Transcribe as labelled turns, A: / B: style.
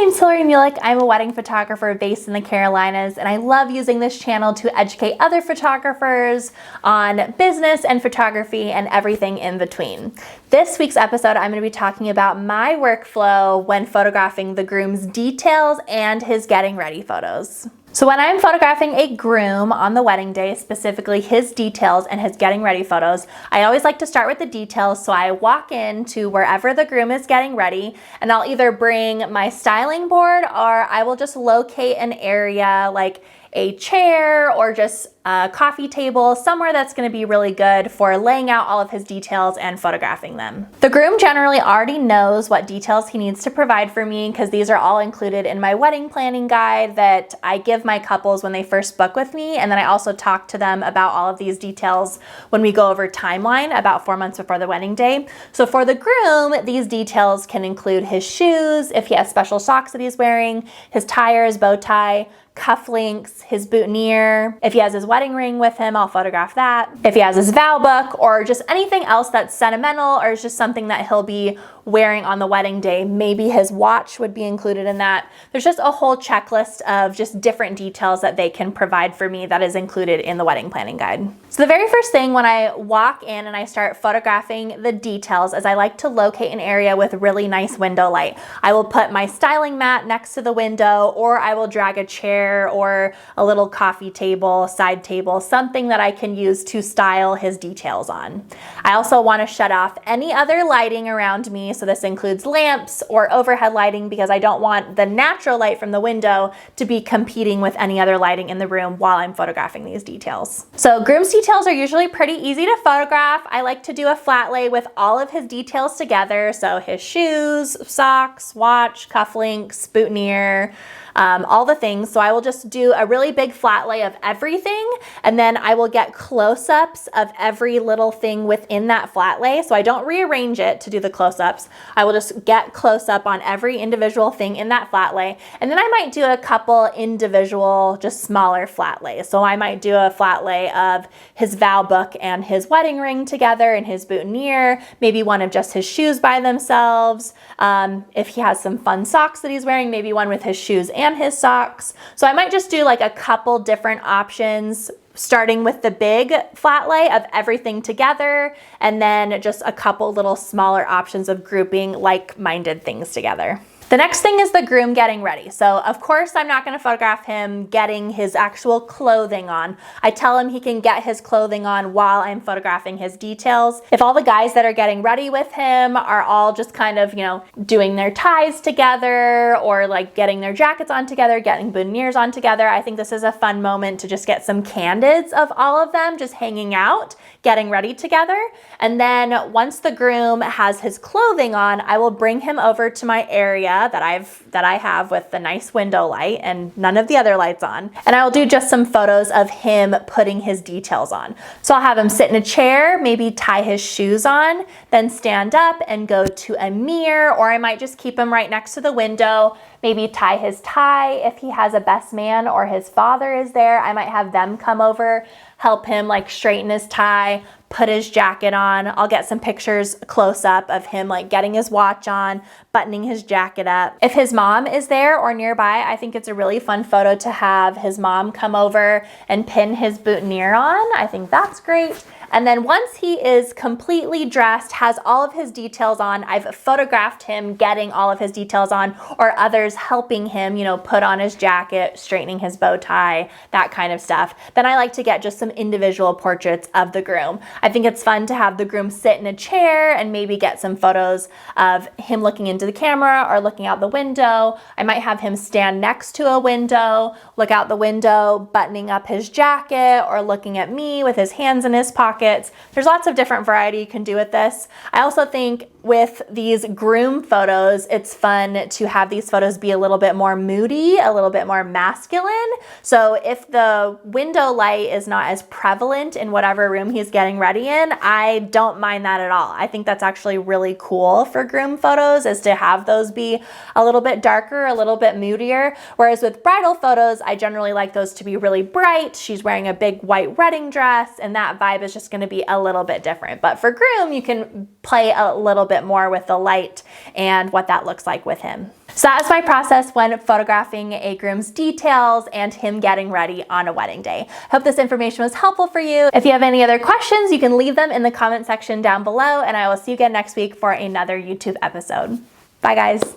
A: name's Hillary Mulick. I'm a wedding photographer based in the Carolinas, and I love using this channel to educate other photographers on business and photography and everything in between. This week's episode, I'm going to be talking about my workflow when photographing the groom's details and his getting ready photos. So when I'm photographing a groom on the wedding day, specifically his details and his getting ready photos, I always like to start with the details. So I walk into wherever the groom is getting ready, and I'll either bring my styling board or I will just locate an area like a chair or just a coffee table, somewhere that's going to be really good for laying out all of his details and photographing them. The groom generally already knows what details he needs to provide for me because these are all included in my wedding planning guide that I give my couples when they first book with me, and then I also talk to them about all of these details when we go over timeline about 4 months before the wedding day. So for the groom, these details can include his shoes, if he has special socks that he's wearing, his tie or his bow tie, cufflinks, his boutonniere. If he has his wedding ring with him, I'll photograph that. If he has his vow book or just anything else that's sentimental or is just something that he'll be wearing on the wedding day, maybe his watch would be included in that. There's just a whole checklist of just different details that they can provide for me that is included in the wedding planning guide. So the very first thing when I walk in and I start photographing the details is I like to locate an area with really nice window light. I will put my styling mat next to the window, or I will drag a chair or a little coffee table, side table, something that I can use to style his details on. I also want to shut off any other lighting around me. So this includes lamps or overhead lighting because I don't want the natural light from the window to be competing with any other lighting in the room while I'm photographing these details. So groom's details are usually pretty easy to photograph. I like to do a flat lay with all of his details together. So his shoes, socks, watch, cufflinks, boutonniere, all the things. So I will just do a really big flat lay of everything, and then I will get close-ups of every little thing within that flat lay. So I don't rearrange it to do the close-ups. I will just get close-up on every individual thing in that flat lay, and then I might do a couple individual, just smaller flat lays. So I might do a flat lay of his vow book and his wedding ring together and his boutonniere, maybe one of just his shoes by themselves. If he has some fun socks that he's wearing, maybe one with his shoes and his socks. So I might just do like a couple different options, starting with the big flat lay of everything together, and then just a couple little smaller options of grouping like-minded things together. The next thing is the groom getting ready. So of course I'm not going to photograph him getting his actual clothing on. I tell him he can get his clothing on while I'm photographing his details. If all the guys that are getting ready with him are all just kind of, doing their ties together or like getting their jackets on together, getting boutonnieres on together, I think this is a fun moment to just get some candids of all of them just hanging out, getting ready together. And then once the groom has his clothing on, I will bring him over to my area that I have with the nice window light and none of the other lights on. And I will do just some photos of him putting his details on. So I'll have him sit in a chair, maybe tie his shoes on, then stand up and go to a mirror, or I might just keep him right next to the window, maybe tie his tie. If he has a best man or his father is there, I might have them come over, help him like straighten his tie, put his jacket on. I'll get some pictures close up of him like getting his watch on, buttoning his jacket up. If his mom is there or nearby, I think it's a really fun photo to have his mom come over and pin his boutonniere on. I think that's great. And then once he is completely dressed, has all of his details on, I've photographed him getting all of his details on, or others helping him, put on his jacket, straightening his bow tie, that kind of stuff. Then I like to get just some individual portraits of the groom. I think it's fun to have the groom sit in a chair and maybe get some photos of him looking into the camera or looking out the window. I might have him stand next to a window, look out the window, buttoning up his jacket, or looking at me with his hands in his pockets. There's lots of different variety you can do with this. I also think with these groom photos, it's fun to have these photos be a little bit more moody, a little bit more masculine. So if the window light is not as prevalent in whatever room he's getting ready in, I don't mind that at all. I think that's actually really cool for groom photos, is to have those be a little bit darker, a little bit moodier. Whereas with bridal photos, I generally like those to be really bright. She's wearing a big white wedding dress, and that vibe is just going to be a little bit different. But for groom, you can play a little bit more with the light and what that looks like with him. So that is my process when photographing a groom's details and him getting ready on a wedding day. Hope this information was helpful for you. If you have any other questions, you can leave them in the comment section down below, and I will see you again next week for another YouTube episode. Bye guys.